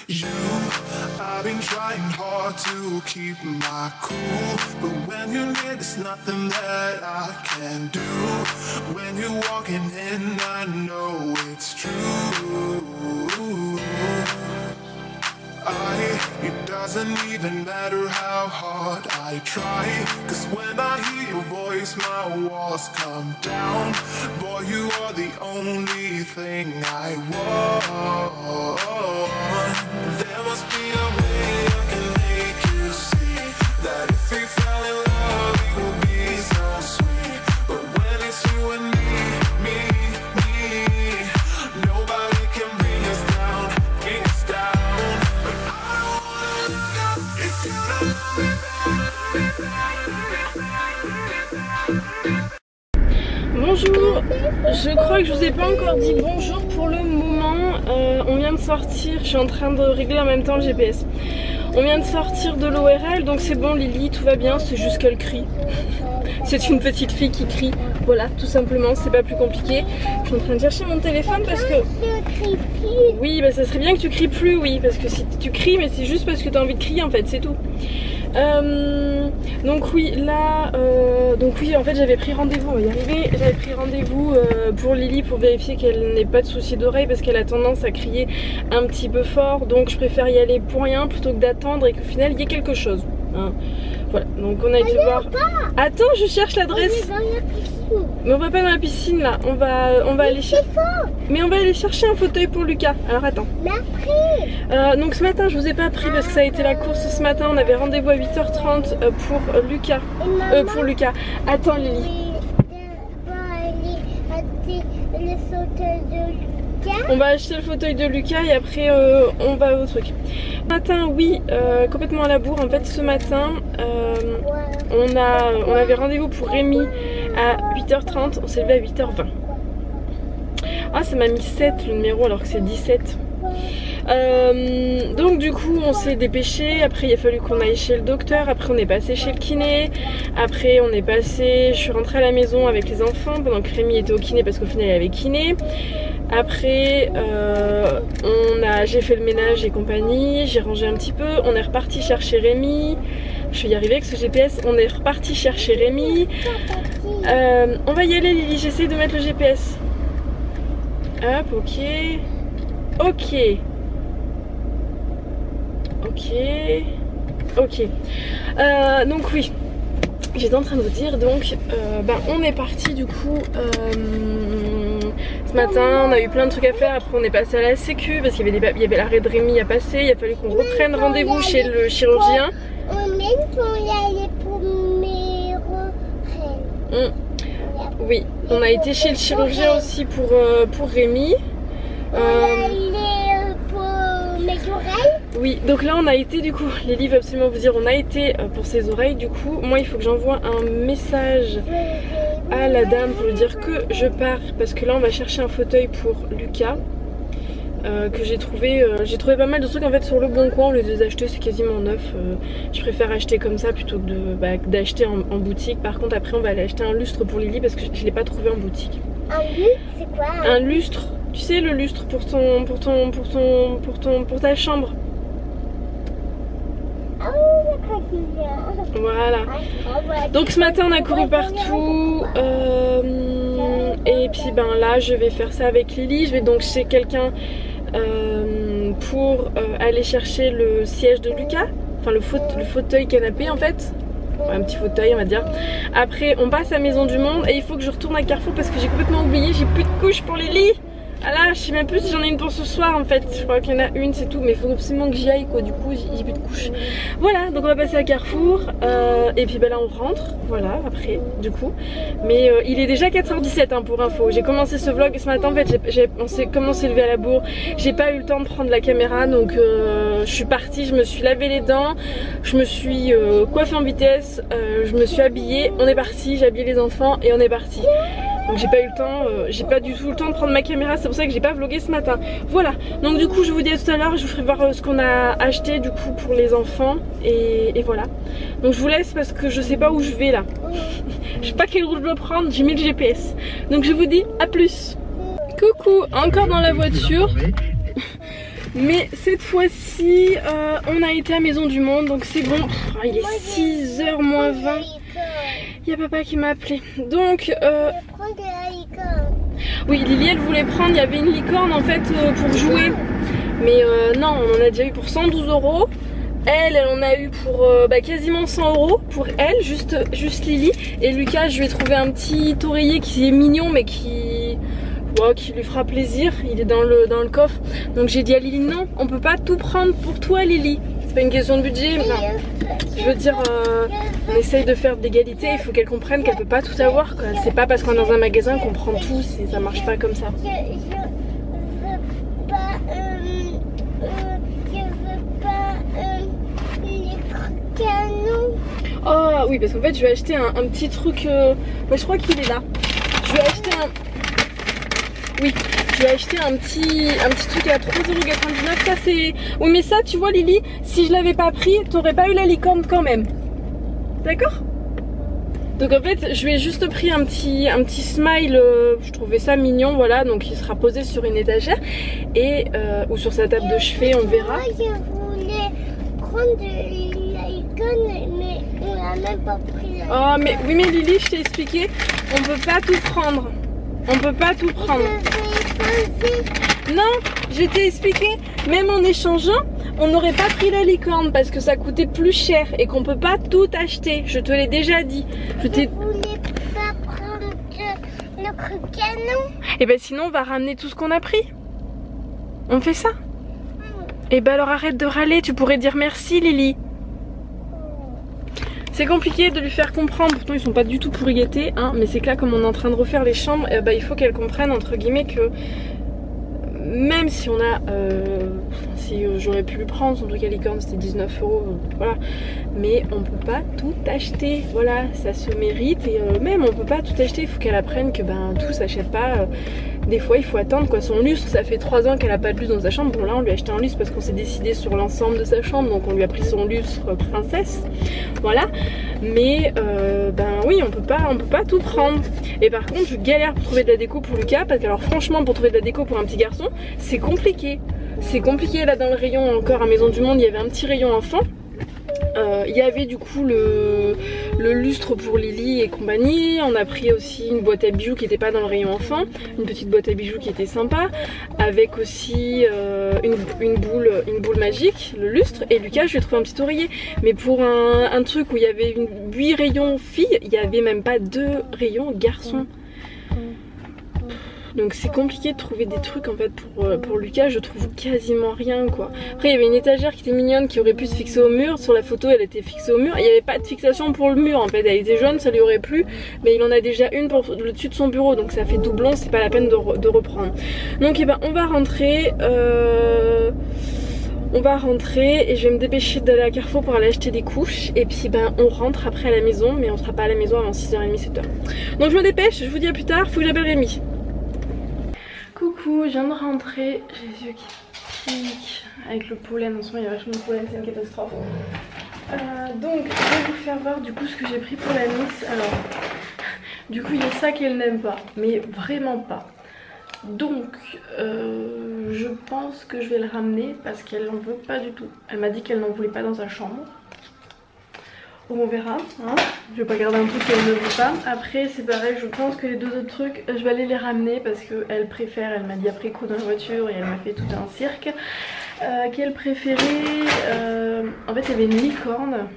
You, I've been trying hard to keep my cool, but when you're near, there's nothing that I can do. When you're walking in, I know it's true. It doesn't even matter how hard I try, 'cause when I hear your voice, my walls come down. Boy, you are the only thing I want. There must be a way I can make you see that if we fell in love, it will be so sweet. But when it's you and me, nobody can bring us down, bring us down. But I don't wanna look up if you don't love me. Bonjour, je crois que je vous ai pas encore dit bonjour pour le moment. On vient de sortir, je suis en train de régler en même temps le GPS. On vient de sortir de l'ORL, donc c'est bon Lily, tout va bien, c'est juste qu'elle crie. C'est une petite fille qui crie, voilà, tout simplement, c'est pas plus compliqué. Je suis en train de chercher mon téléphone parce que... Oui, bah ça serait bien que tu cries plus, oui, parce que si tu cries, mais c'est juste parce que tu as envie de crier en fait, c'est tout. Donc oui, là, donc oui, en fait j'avais pris rendez-vous, on va y arriver, j'avais pris rendez-vous pour Lily pour vérifier qu'elle n'ait pas de soucis d'oreille parce qu'elle a tendance à crier un petit peu fort, donc je préfère y aller pour rien plutôt que d'attendre et qu'au final il y ait quelque chose. Hein. Voilà, donc on a été voir... Attends, je cherche l'adresse. Mais on va pas dans la piscine là, on va aller chercher... Mais on va aller chercher un fauteuil pour Lucas, alors attends. Donc ce matin je vous ai pas pris parce que ça a été la course ce matin, on avait rendez-vous à 8h30 pour Lucas. Pour Lucas. Attends Lily. On va acheter le fauteuil de Lucas et après on va au truc. Ce matin oui, complètement à la bourre. En fait ce matin on avait rendez-vous pour Rémi à 8h30, on s'est levé à 8h20. Ah ça m'a mis 7 le numéro alors que c'est 17. Donc du coup on s'est dépêché, après il a fallu qu'on aille chez le docteur, après on est passé chez le kiné, après on est passé, je suis rentrée à la maison avec les enfants pendant que Rémi était au kiné parce qu'au final il avait kiné. Après j'ai fait le ménage et compagnie, j'ai rangé un petit peu, on est reparti chercher Rémi. Je vais y arriver avec ce GPS, on est reparti chercher Rémi. On va y aller Lily, j'essaye de mettre le GPS. Hop, ok. Ok. Donc oui, j'étais en train de vous dire, donc on est parti du coup ce matin, on a eu plein de trucs à faire, après on est passé à la sécu parce qu'il y avait l'arrêt de Rémi à passer, il a fallu qu'on reprenne rendez-vous chez le chirurgien. Oui, on a été chez le chirurgien aussi pour Rémi. Oui, donc là on a été du coup, Lily veut absolument vous dire, on a été pour ses oreilles du coup. Moi il faut que j'envoie un message à la dame pour lui dire que je pars parce que là on va chercher un fauteuil pour Lucas que j'ai trouvé pas mal de trucs en fait sur le bon coin. Au lieu de les acheter, c'est quasiment neuf. Je préfère acheter comme ça plutôt que d'acheter en boutique. Par contre après on va aller acheter un lustre pour Lily parce que je l'ai pas trouvé en boutique. Un lustre, c'est quoi? Un lustre, tu sais le lustre pour ta chambre. Voilà. Donc ce matin on a couru partout et puis là je vais faire ça avec Lily. Je vais donc chez quelqu'un pour aller chercher le siège de Lucas, enfin le fauteuil canapé en fait, un petit fauteuil on va dire. Après on passe à Maison du Monde et il faut que je retourne à Carrefour parce que j'ai complètement oublié, j'ai plus de couches pour Lily. Ah là, je sais même plus si j'en ai une pour ce soir en fait. Je crois qu'il y en a une, c'est tout. Mais il faut absolument que j'y aille quoi. Du coup, j'ai plus de couches. Voilà, donc on va passer à Carrefour. Et puis là, on rentre. Voilà, après, du coup. Mais il est déjà 4h17 hein, pour info. J'ai commencé ce vlog ce matin. En fait, comment on s'est levé à la bourre. J'ai pas eu le temps de prendre la caméra. Donc, je suis partie. Je me suis lavé les dents. Je me suis coiffée en vitesse. Je me suis habillée. On est parti. J'ai habillé les enfants et on est parti. Donc j'ai pas eu le temps, j'ai pas du tout le temps de prendre ma caméra, c'est pour ça que j'ai pas vlogué ce matin. Voilà, donc du coup je vous dis à tout à l'heure, je vous ferai voir ce qu'on a acheté du coup pour les enfants et voilà. Donc je vous laisse parce que je sais pas où je vais là. Je sais pas quelle route je dois prendre, j'ai mis le GPS. Donc je vous dis à plus. Coucou, encore dans la voiture. Mais cette fois-ci, on a été à Maison du Monde, donc c'est bon. Il est 6h moins 20. Il y a papa qui m'a appelé. Donc, oui, Lily, elle voulait prendre, il y avait une licorne en fait pour jouer. Mais non, on en a déjà eu pour 112 €. Elle en a eu pour quasiment 100 € pour elle, juste Lily. Et Lucas, je lui ai trouvé un petit oreiller qui est mignon mais qui lui fera plaisir. Il est dans le coffre. Donc j'ai dit à Lily, non, on peut pas tout prendre pour toi Lily. C'est pas une question de budget, enfin, je veux dire, on essaye de faire de l'égalité. Il faut qu'elle comprenne qu'elle peut pas tout avoir, quoi. C'est pas parce qu'on est dans un magasin qu'on prend tout, ça marche pas comme ça. Oh oui, parce qu'en fait je vais acheter un petit truc, je crois qu'il est là. Je vais acheter un petit truc à 3,99 €. Ça c'est... Oui mais ça tu vois Lily, si je l'avais pas pris, t'aurais pas eu la licorne quand même. D'accord? Donc en fait je lui ai juste pris un petit smile, je trouvais ça mignon, voilà. Donc il sera posé sur une étagère et ou sur sa table de chevet, on verra. Moi je voulais prendre la licorne mais on a même pas pris la licorne. Oh mais oui mais Lily, je t'ai expliqué, on peut pas tout prendre. On peut pas tout prendre. Non, je t'ai expliqué, même en échangeant, on n'aurait pas pris la licorne parce que ça coûtait plus cher et qu'on peut pas tout acheter. Je te l'ai déjà dit. Je voulais pas prendre notre canon. Et ben sinon on va ramener tout ce qu'on a pris. On fait ça. Et ben alors arrête de râler, tu pourrais dire merci Lily. C'est compliqué de lui faire comprendre, pourtant ils sont pas du tout pour y guetter, hein, mais c'est que là comme on est en train de refaire les chambres, il faut qu'elle comprenne entre guillemets que même si on a, si j'aurais pu le prendre, son truc à licorne c'était 19 €, voilà, mais on peut pas tout acheter, voilà, ça se mérite et même on peut pas tout acheter, il faut qu'elle apprenne que tout s'achète pas, des fois il faut attendre quoi. Son lustre, ça fait 3 ans qu'elle a pas de lustre dans sa chambre, bon là on lui a acheté un lustre parce qu'on s'est décidé sur l'ensemble de sa chambre, donc on lui a pris son lustre princesse, voilà, mais oui on peut pas tout prendre. Et par contre je galère pour trouver de la déco pour Lucas, parce que alors franchement pour trouver de la déco pour un petit garçon c'est compliqué. C'est compliqué là dans le rayon encore à Maison du Monde, il y avait un petit rayon enfant. Il y avait du coup le lustre pour Lily et compagnie. On a pris aussi une boîte à bijoux qui n'était pas dans le rayon enfant, une petite boîte à bijoux qui était sympa, avec aussi une boule magique, le lustre. Et Lucas je lui ai trouvé un petit oreiller. Mais pour un truc où il y avait 8 rayons filles, il n'y avait même pas 2 rayons garçons. Donc c'est compliqué de trouver des trucs en fait pour Lucas, je trouve quasiment rien quoi. Après il y avait une étagère qui était mignonne qui aurait pu se fixer au mur, sur la photo elle était fixée au mur, il n'y avait pas de fixation pour le mur en fait, elle était jaune, ça lui aurait plu, mais il en a déjà une pour le dessus de son bureau, donc ça fait doublon, c'est pas la peine de reprendre. Donc on va rentrer, et je vais me dépêcher d'aller à Carrefour pour aller acheter des couches. Et puis on rentre après à la maison, mais on sera pas à la maison avant 6h30, 7h. Donc je me dépêche, je vous dis à plus tard, faut que j'appelle Rémi. Coucou, je viens de rentrer, j'ai les yeux qui piquent avec le pollen, en ce moment il y a vachement de pollen, c'est une catastrophe. Donc je vais vous faire voir du coup ce que j'ai pris pour la Nice. Alors, du coup il y a ça qu'elle n'aime pas, mais vraiment pas. Donc je pense que je vais le ramener parce qu'elle n'en veut pas du tout. Elle m'a dit qu'elle n'en voulait pas dans sa chambre. On verra, hein. Je vais pas garder un truc qu'elle ne veut pas. Après c'est pareil, je pense que les 2 autres trucs je vais aller les ramener parce qu'elle préfère, elle m'a dit après coup dans la voiture et elle m'a fait tout un cirque, qu'elle préférait, en fait il y avait une licorne,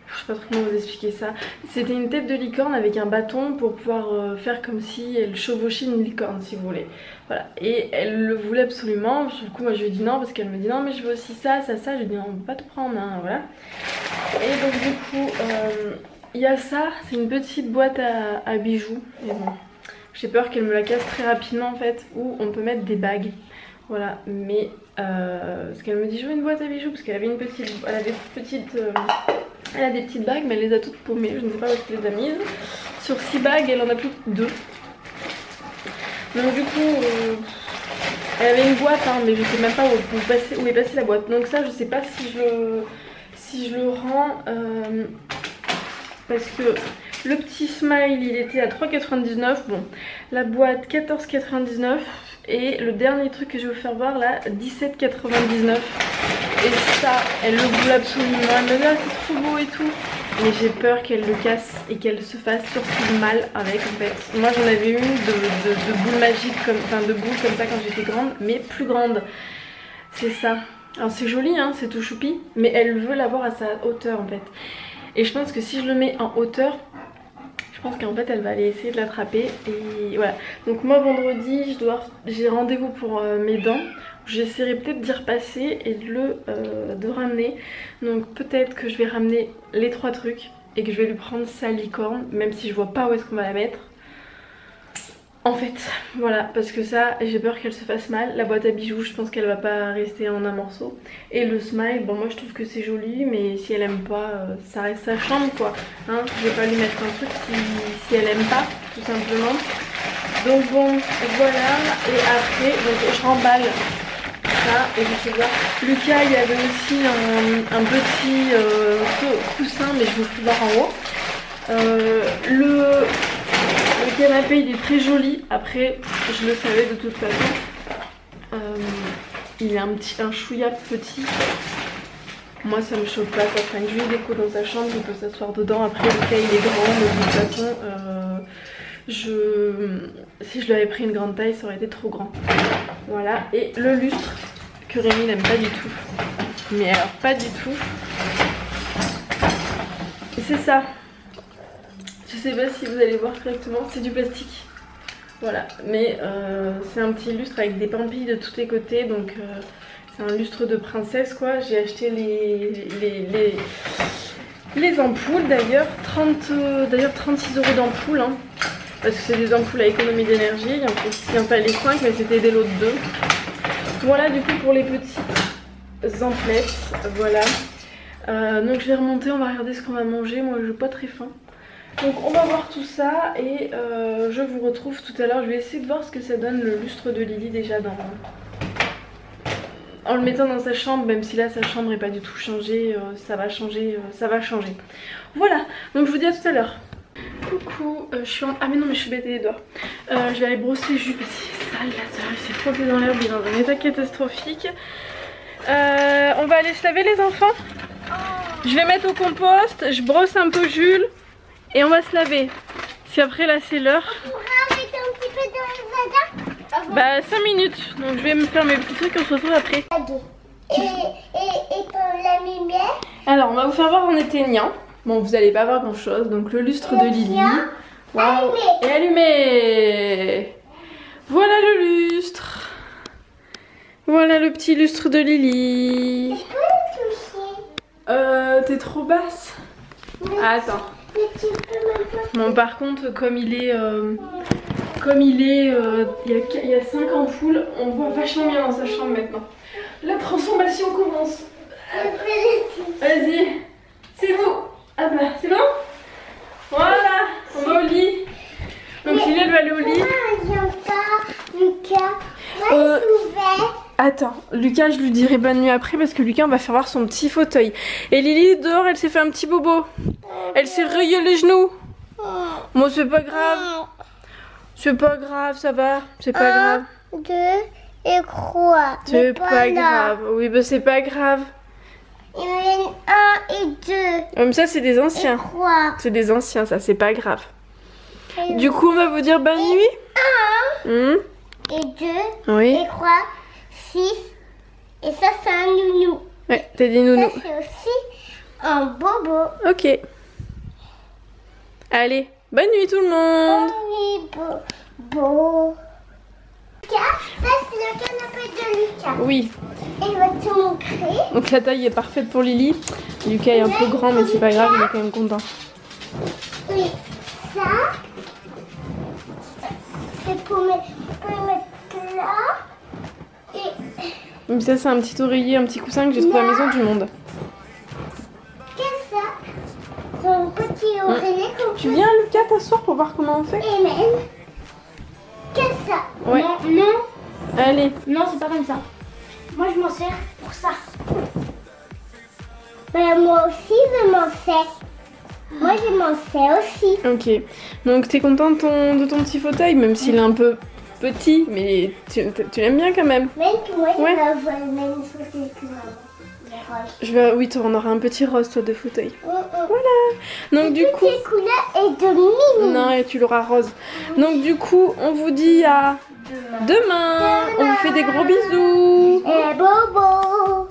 je sais pas trop comment vous expliquer ça, c'était une tête de licorne avec un bâton pour pouvoir faire comme si elle chevauchait une licorne si vous voulez, voilà, et elle le voulait absolument. Du coup moi je lui ai dit non parce qu'elle me dit non mais je veux aussi ça, je lui ai dit non on peut pas tout prendre hein, voilà. Et donc du coup il y a ça, c'est une petite boîte à bijoux, et bon j'ai peur qu'elle me la casse très rapidement en fait, où on peut mettre des bagues, voilà, mais parce qu'elle me dit je veux une boîte à bijoux parce qu'elle avait une petite, elle a des petites bagues mais elle les a toutes paumées, je ne sais pas où elle les a mises. Sur 6 bagues elle en a plus que 2. Donc du coup elle avait une boîte hein, mais je sais même pas où est passée la boîte. Donc ça je sais pas si je le rends parce que le petit smile il était à 3,99 €. Bon la boîte 14,99 €. Et le dernier truc que je vais vous faire voir là, 17,99. Et ça, elle le voulait absolument. Elle me dit ah, c'est trop beau et tout. Mais j'ai peur qu'elle le casse et qu'elle se fasse surtout mal avec en fait. Moi j'en avais une de boules magiques, enfin de boules comme ça quand j'étais grande, mais plus grande. C'est ça. Alors c'est joli hein, c'est tout choupi, mais elle veut l'avoir à sa hauteur en fait. Et je pense que si je le mets en hauteur, je pense qu'en fait elle va aller essayer de l'attraper. Et voilà. Donc moi vendredi j'ai rendez-vous pour mes dents. J'essaierai peut-être d'y repasser et de ramener. Donc peut-être que je vais ramener les 3 trucs et que je vais lui prendre sa licorne, même si je vois pas où est-ce qu'on va la mettre. En fait, voilà, parce que ça, j'ai peur qu'elle se fasse mal. La boîte à bijoux, je pense qu'elle va pas rester en un morceau. Et le smile, bon moi je trouve que c'est joli, mais si elle aime pas, ça reste sa chambre quoi. Hein, je vais pas lui mettre un truc si elle aime pas, tout simplement. Donc bon, voilà, et après, donc je remballe ça et je vais voir. Lucas, il y avait aussi un petit coussin, mais je vous fais voir en haut. Le canapé il est très joli, après je le savais de toute façon. Il est un chouïa petit. Moi ça me chauffe pas, ça fera une jolie déco dans sa chambre, il peut s'asseoir dedans. Après Lucas il est grand, de toute façon si je lui avais pris une grande taille ça aurait été trop grand. Voilà, et le lustre que Rémi n'aime pas du tout. Mais alors pas du tout. C'est ça. Je sais pas si vous allez voir correctement, c'est du plastique. Voilà, mais c'est un petit lustre avec des pampilles de tous les côtés, donc c'est un lustre de princesse quoi. J'ai acheté les ampoules d'ailleurs, 36 € d'ampoule, hein, parce que c'est des ampoules à économie d'énergie. Il en fallait 5, mais c'était des lots de 2. Voilà du coup pour les petites emplettes, voilà. Donc je vais remonter, on va regarder ce qu'on va manger, moi je n'ai pas très faim. Donc on va voir tout ça et je vous retrouve tout à l'heure. Je vais essayer de voir ce que ça donne le lustre de Lily déjà en le mettant dans sa chambre, même si là sa chambre n'est pas du tout changée, ça va changer, Voilà, donc je vous dis à tout à l'heure. Coucou, je suis en... Ah mais non mais je suis bête les doigts. Je vais aller brosser le jus parce que c'est sale là, il s'est frotté dans l'herbe, il est dans un état catastrophique. On va aller se laver les enfants. Je vais mettre au compost, je brosse un peu Jules. Et on va se laver. Si après là c'est l'heure. On pourra mettre un petit peu dans le jardin. Bah 5 minutes. Donc je vais me faire mes petits trucs et on se retrouve après. Et pour la lumière. Alors on va vous faire voir en éteignant. Bon vous allez pas voir grand chose. Donc le lustre de Lily. Waouh. Et allumé. Voilà le lustre. Voilà le petit lustre de Lily. Je peux le toucher. T'es trop basse. Attends. Bon par contre comme il y a 5 ampoules, on voit vachement bien dans sa chambre maintenant. La transformation commence. Vas-y, c'est tout. Ah bah c'est bon. Voilà, on va au lit. Donc Lily elle va aller au lit. Lucas, attends, Lucas je lui dirai bonne nuit après parce que Lucas on va faire voir son petit fauteuil. Et Lily dehors elle s'est fait un petit bobo. Elle s'est rayé les genoux. Moi c'est pas grave. C'est pas grave, ça va. C'est pas grave. 2 et 3. C'est pas grave. Oui bah c'est pas grave. Il y en a 1 et 2. Comme ça c'est des anciens. 3. C'est des anciens ça, c'est pas grave. Du coup on va vous dire bonne nuit. 1 et 2 oui. et 3, 6. Et ça c'est un nounou. Ouais, t'as dit nounou. Ça c'est aussi un bobo. Ok. Allez, bonne nuit tout le monde. Oui, bobo. Lucas, ça c'est le canapé de Lucas. Oui. Et il va te montrer. Donc la taille est parfaite pour Lily. Lucas est un peu grand mais c'est pas grave, il est quand même content. Oui, ça c'est pour le mettre là. Et Donc ça c'est un petit oreiller, un petit coussin que j'ai trouvé à la Maison du Monde. qu'est-ce que ça? C'est un petit oreiller qu'on Tu viens Lucas t'asseoir pour voir comment on fait? Et même. Qu'est-ce que ça? Ouais. Non. Allez. Non, c'est pas comme ça. Moi, je m'en sers pour ça. Ben, moi aussi, je m'en sers. Moi, je m'en sers aussi. Ok. Donc t'es content de ton petit fauteuil, même s'il est un peu petit, mais tu l'aimes bien quand même. Même que moi, Ouais. je vais avoir le même fauteuil que maman. Oui, toi, on aura un petit rose, toi, de fauteuil. Voilà. Donc du coup... Les couleurs et de mini. Non, et tu l'auras rose. Donc du coup, on vous dit à demain. On vous fait des gros bisous. Et bobo.